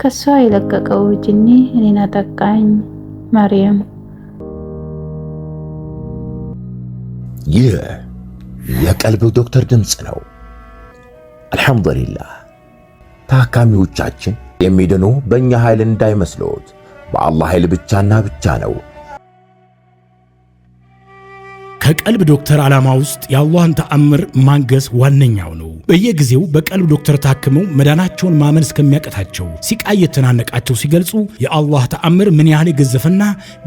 ከሷ የለቀቀው ጅኒ እኔን አጠቃኝ። መርየም። ይህ የቀልብ ዶክተር ድምጽ ነው። አልሐምዱሊላህ። ታካሚዎቻችን የሚድኑ በእኛ ኃይል እንዳይመስሎት በአላህ ኃይል ብቻና ብቻ ነው። ከቀልብ ዶክተር ዓላማ ውስጥ የአላህን ተአምር ማንገስ ዋነኛው ነው። በየጊዜው በቀልብ ዶክተር ታክመው መዳናቸውን ማመን እስከሚያቀታቸው ሲቃይ የተናነቃቸው ሲገልጹ የአላህ ተአምር ምን ያህል የገዘፈና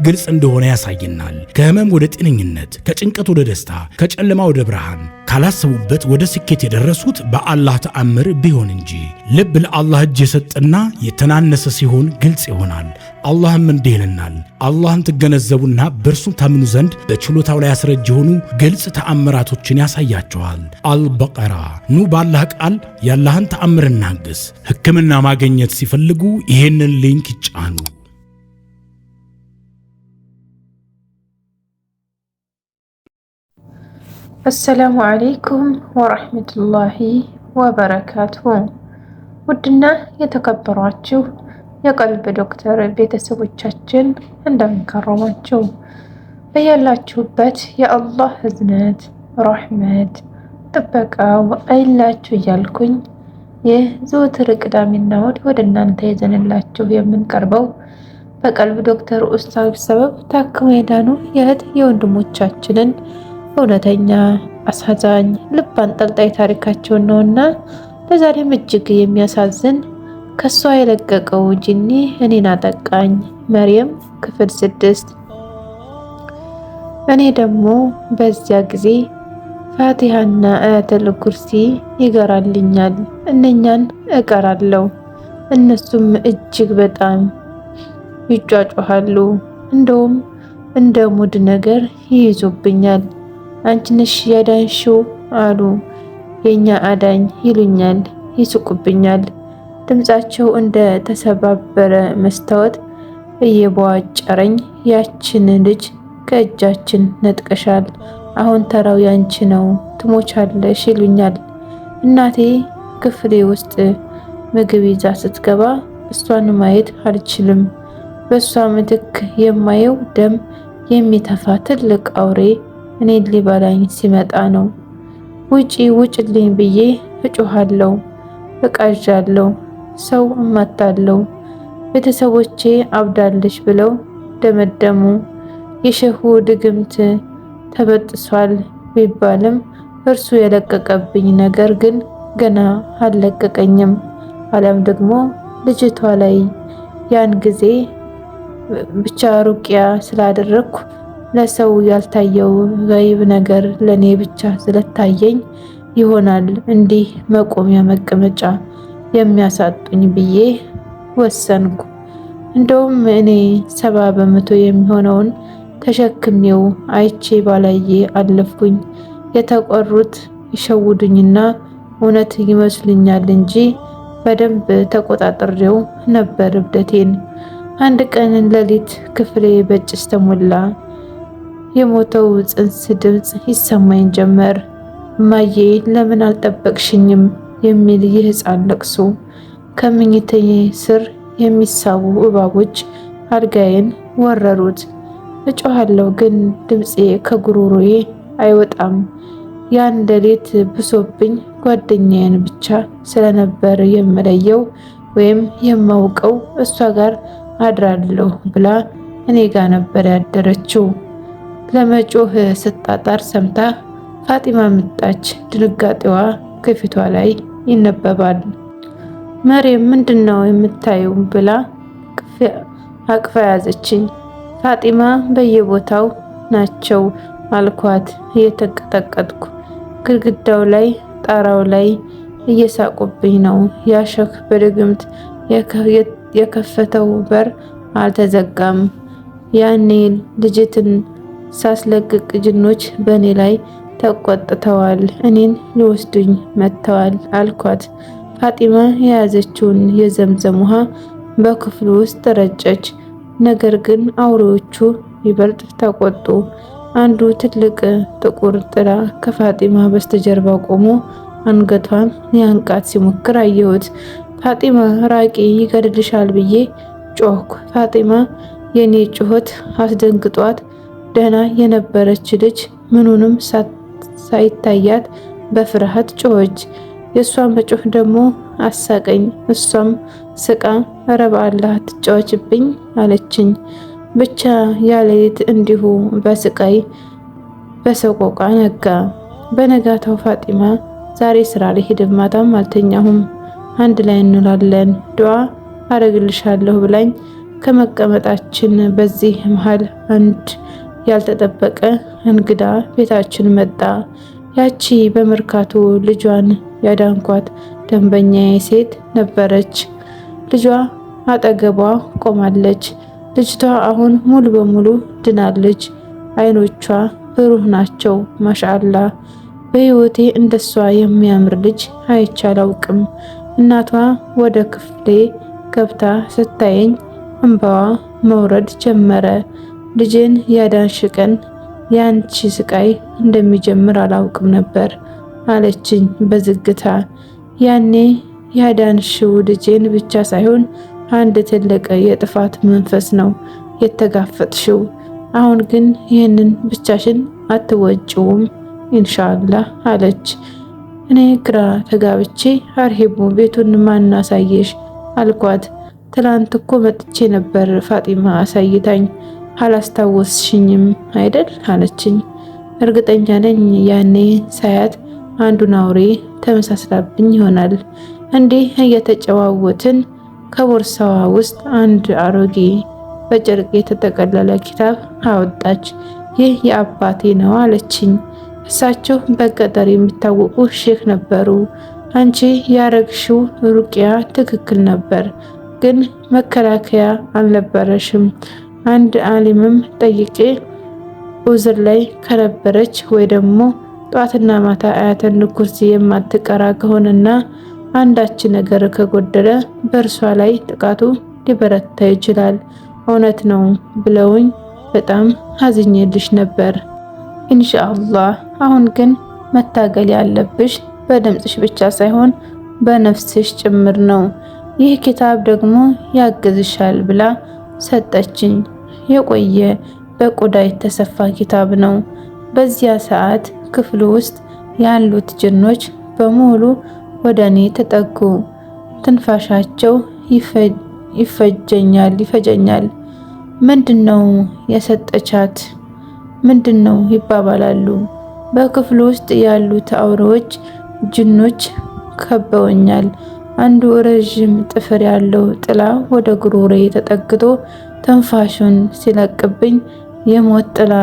ግልጽ እንደሆነ ያሳየናል። ከህመም ወደ ጤነኝነት፣ ከጭንቀት ወደ ደስታ፣ ከጨለማ ወደ ብርሃን፣ ካላሰቡበት ወደ ስኬት የደረሱት በአላህ ተአምር ቢሆን እንጂ። ልብ ለአላህ እጅ የሰጠና የተናነሰ ሲሆን ግልጽ ይሆናል። አላህም እንዲህ ይለናል፣ አላህን ትገነዘቡና በእርሱም ታምኑ ዘንድ በችሎታው ላይ ያስረጅ የሆኑ ግልጽ ተአምራቶችን ያሳያቸዋል። አልበቀራ። ኑ ባላህ ቃል ያላህን ተአምር እናግስ። ሕክምና ማግኘት ሲፈልጉ ይሄንን ሊንክ ይጫኑ። አሰላሙ አለይኩም ወራህመቱላሂ ወበረካቱሁ። ውድና የተከበራችሁ የቀልብ ዶክተር ቤተሰቦቻችን እንደምን ከረማችሁ? በያላችሁበት የአላህ እዝነት፣ ረህመት፣ ጥበቃው አይላችሁ እያልኩኝ ይህ ዘወትር ቅዳሜና እሁድ ወደ እናንተ ይዘንላችሁ የምንቀርበው በቀልብ ዶክተር ኡስታዝ ሰበብ ታክመው የዳኑ የእህት የወንድሞቻችንን እውነተኛ አሳዛኝ ልብ አንጠልጣይ ታሪካቸውን ነውና ለዛሬም እጅግ የሚያሳዝን ከሷ የለቀቀው ጅኒ እኔን አጠቃኝ መርየም ክፍል 6። እኔ ደግሞ በዚያ ጊዜ ፋቲሃና አያተል ኩርሲ ይገራልኛል፣ እነኛን እቀራለሁ። እነሱም እጅግ በጣም ይጫጫሃሉ፣ እንደውም እንደ ሙድ ነገር ይይዙብኛል። አንቺ ነሽ ያዳንሽው አሉ። የኛ አዳኝ ይሉኛል፣ ይስቁብኛል። ድምጻቸው እንደ ተሰባበረ መስታወት እየቧጨረኝ ያችን ልጅ ከእጃችን ነጥቀሻል፣ አሁን ተራው ያንቺ ነው፣ ትሞቻለሽ ይሉኛል። እናቴ ክፍሌ ውስጥ ምግብ ይዛ ስትገባ እሷን ማየት አልችልም። በሷ ምትክ የማየው ደም የሚተፋ ትልቅ አውሬ እኔን ሊበላኝ ሲመጣ ነው። ውጪ ውጭልኝ ብዬ እጮሃለሁ፣ እቃዣለሁ፣ ሰው እማታለሁ። ቤተሰቦቼ አብዳለች ብለው ደመደሙ። የሸሁ ድግምት ተበጥሷል ቢባልም እርሱ የለቀቀብኝ ነገር ግን ገና አልለቀቀኝም። አለም ደግሞ ልጅቷ ላይ ያን ጊዜ ብቻ ሩቅያ ስላደረኩ ለሰው ያልታየው ጋይብ ነገር ለኔ ብቻ ስለታየኝ ይሆናል እንዲህ መቆሚያ መቀመጫ የሚያሳጡኝ ብዬ ወሰንኩ። እንደውም እኔ 70% የሚሆነውን ተሸክሜው አይቼ ባላዬ አለፍኩኝ። የተቆሩት ይሸውዱኝና እውነት ይመስልኛል እንጂ በደንብ ተቆጣጥሬው ነበር እብደቴን። አንድ ቀን ሌሊት ክፍሌ በጭስ ተሞላ። የሞተው ጽንስ ድምጽ ይሰማኝ ጀመር። እማዬ ለምን አልጠበቅሽኝም የሚል የህፃን ለቅሶ። ከምኝታዬ ስር የሚሳቡ እባቦች አልጋዬን ወረሩት። እጮሃለሁ ግን ድምፄ ከጉሮሮዬ አይወጣም። ያን ሌሊት ብሶብኝ ጓደኛዬን ብቻ ስለነበር የምለየው ወይም የማውቀው እሷ ጋር አድራለሁ ብላ እኔ ጋር ነበር ያደረችው። ለመጮህ ስጣጣር ሰምታ ፋጢማ መጣች። ድንጋጤዋ ከፊቷ ላይ ይነበባል። መርየም ምንድነው የምታየው ብላ አቅፋ ያዘችኝ። ፋጢማ በየቦታው ናቸው አልኳት እየተንቀጠቀጥኩ። ግድግዳው ላይ ጣራው ላይ እየሳቁብኝ ነው። ያሸክ በድግምት የከፈተው በር አልተዘጋም። ያኔ ልጅትን ሳስለቅቅ ጅኖች በእኔ ላይ ተቆጥተዋል፣ እኔን ሊወስዱኝ መጥተዋል አልኳት። ፋጢማ የያዘችውን የዘምዘም ውሃ በክፍሉ ውስጥ ረጨች። ነገር ግን አውሬዎቹ ይበልጥ ተቆጡ። አንዱ ትልቅ ጥቁር ጥላ ከፋጢማ በስተጀርባ ቆሞ አንገቷን ሊያንቃት ሲሞክር አየሁት። ፋጢማ ራቂ ይገድልሻል ብዬ ጮህኩ። ፋጢማ የኔ ጩኸት አስደንግጧት ደህና የነበረች ልጅ ምኑንም ሳይታያት በፍርሃት ጮኸች። የእሷ መጮህ ደግሞ አሳቀኝ። እሷም ስቃ ኧረ በአላህ ትጫወችብኝ አለችኝ። ብቻ ያለይት እንዲሁ በስቃይ በሰቆቃ ነጋ። በነጋታው ፋጢማ ዛሬ ስራ ልሄድ ማታም አልተኛሁም፣ አንድ ላይ እንውላለን ዱዓ አረግልሻለሁ ብላኝ ከመቀመጣችን በዚህ መሃል አንድ ያልተጠበቀ እንግዳ ቤታችን መጣ። ያቺ በመርካቶ ልጇን ያዳንኳት ደንበኛዬ ሴት ነበረች። ልጇ አጠገቧ ቆማለች። ልጅቷ አሁን ሙሉ በሙሉ ድናለች። አይኖቿ ብሩህ ናቸው። ማሻአላ በህይወቴ እንደሷ የሚያምር ልጅ አይቼ አላውቅም። እናቷ ወደ ክፍሌ ገብታ ስታየኝ እንባዋ መውረድ ጀመረ። ልጄን ያዳንሽ ቀን ያንቺ ስቃይ እንደሚጀምር አላውቅም ነበር አለችኝ በዝግታ። ያኔ ያዳንሽው ልጄን ብቻ ሳይሆን አንድ ትልቅ የጥፋት መንፈስ ነው የተጋፈጥሽው። አሁን ግን ይህንን ብቻሽን አትወጪውም ኢንሻአላህ አለች። እኔ ግራ ተጋብቼ አርሂቡ ቤቱን ማን አሳየሽ አልኳት። ትላንት እኮ መጥቼ ነበር ፋጢማ አሳይታኝ አላስታወስሽኝም አይደል አለችኝ። እርግጠኛ ነኝ ያኔ ሳያት አንዱን አውሬ ተመሳስላብኝ ይሆናል። እንዲህ እየተጨዋወትን ከቦርሳዋ ውስጥ አንድ አሮጌ በጨርቅ የተጠቀለለ ኪታብ አወጣች። ይህ የአባቴ ነው አለችኝ። እሳቸው በገጠር የሚታወቁ ሼክ ነበሩ። አንቺ ያረግሽው ሩቅያ ትክክል ነበር፣ ግን መከላከያ አልነበረሽም። አንድ አሊምም ጠይቄ ኡዝር ላይ ከነበረች ወይ ደግሞ ጧትና ማታ አያተን ኩርሲ የማትቀራ ከሆነና አንዳች ነገር ከጎደለ በእርሷ ላይ ጥቃቱ ሊበረታ ይችላል፣ እውነት ነው ብለውኝ በጣም አዝኜልሽ ነበር። ኢንሻአላህ አሁን ግን መታገል ያለብሽ በድምጽሽ ብቻ ሳይሆን በነፍስሽ ጭምር ነው። ይህ ኪታብ ደግሞ ያግዝሻል ብላ ሰጠችኝ። የቆየ በቆዳ የተሰፋ ኪታብ ነው። በዚያ ሰዓት ክፍሉ ውስጥ ያሉት ጅኖች በሙሉ ወደ እኔ ተጠጉ። ትንፋሻቸው ይፈጀኛል። ምንድነው የሰጠቻት? ምንድነው ይባባላሉ። በክፍሉ ውስጥ ያሉት አውሬዎች ጅኖች ከበውኛል። አንዱ ረዥም ጥፍር ያለው ጥላ ወደ ጉሮሬ ተጠግቶ ትንፋሹን ሲለቅብኝ የሞት ጥላ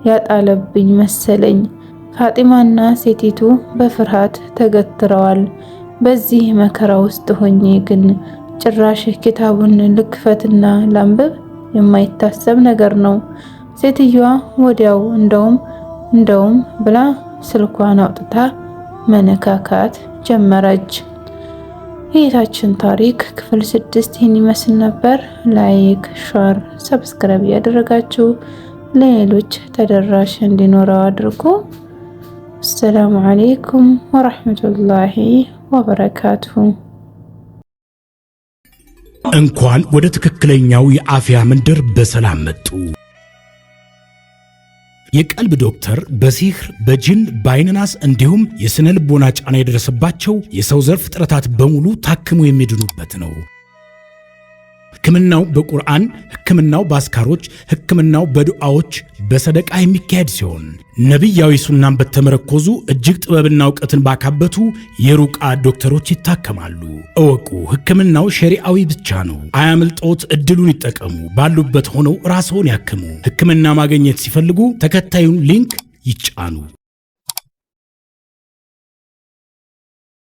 ያጣለብኝ መሰለኝ። ፋጢማና ሴቲቱ በፍርሃት ተገትረዋል። በዚህ መከራ ውስጥ ሆኜ ግን ጭራሽ ኪታቡን ልክፈትና ላንብብ የማይታሰብ ነገር ነው። ሴትዮዋ ወዲያው እንደውም ብላ ስልኳን አውጥታ መነካካት ጀመረች። የታችን ታሪክ ክፍል 6 ይህን ይመስል ነበር። ላይክ፣ ሼር፣ ሰብስክራይብ ያደረጋችሁ ለሌሎች ተደራሽ እንዲኖረው አድርጉ። አሰላሙ አለይኩም ወራህመቱላሂ ወበረካቱሁ። እንኳን ወደ ትክክለኛው የአፍያ መንደር በሰላም መጡ። የቀልብ ዶክተር በሲህር በጅን በአይንናስ እንዲሁም የስነ ልቦና ጫና የደረሰባቸው የሰው ዘር ፍጥረታት በሙሉ ታክመው የሚድኑበት ነው። ሕክምናው በቁርአን፣ ሕክምናው በአስካሮች፣ ሕክምናው በዱዓዎች በሰደቃ የሚካሄድ ሲሆን ነቢያዊ ሱናን በተመረኮዙ እጅግ ጥበብና እውቀትን ባካበቱ የሩቃ ዶክተሮች ይታከማሉ። እወቁ፣ ሕክምናው ሸሪዓዊ ብቻ ነው። አያምልጦት፣ እድሉን ይጠቀሙ። ባሉበት ሆነው ራስዎን ያክሙ። ሕክምና ማግኘት ሲፈልጉ ተከታዩን ሊንክ ይጫኑ።